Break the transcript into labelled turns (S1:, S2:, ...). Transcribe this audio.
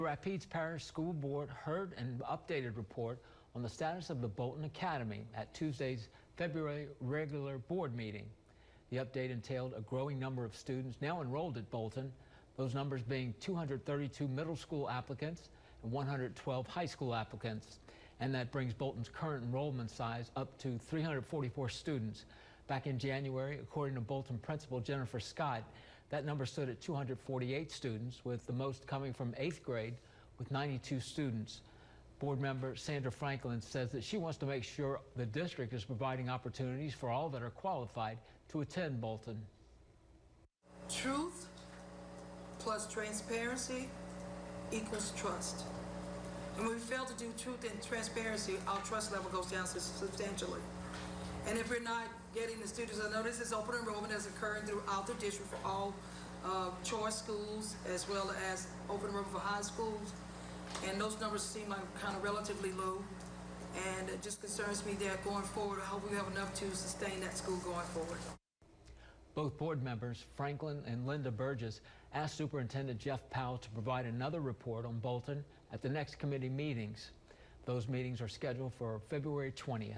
S1: The Rapides Parish School Board heard an updated report on the status of the Bolton Academy at Tuesday's February regular board meeting. The update entailed a growing number of students now enrolled at Bolton, those numbers being 232 middle school applicants and 112 high school applicants. And that brings Bolton's current enrollment size up to 344 students. Back in January, according to Bolton Principal Jennifer Scott, that number stood at 248 students, with the most coming from 8th grade with 92 students. Board member Sandra Franklin says that she wants to make sure the district is providing opportunities for all that are qualified to attend Bolton.
S2: Truth plus transparency equals trust. And when we fail to do truth and transparency, our trust level goes down substantially. And if we're not getting the students, I know this is open enrollment that's occurring throughout the district for all choice schools as well as open enrollment for high schools. And those numbers seem like kind of relatively low. And it just concerns me that going forward, I hope we have enough to sustain that school going forward.
S1: Both board members, Franklin and Linda Burgess, asked Superintendent Jeff Powell to provide another report on Bolton at the next committee meetings. Those meetings are scheduled for February 20th.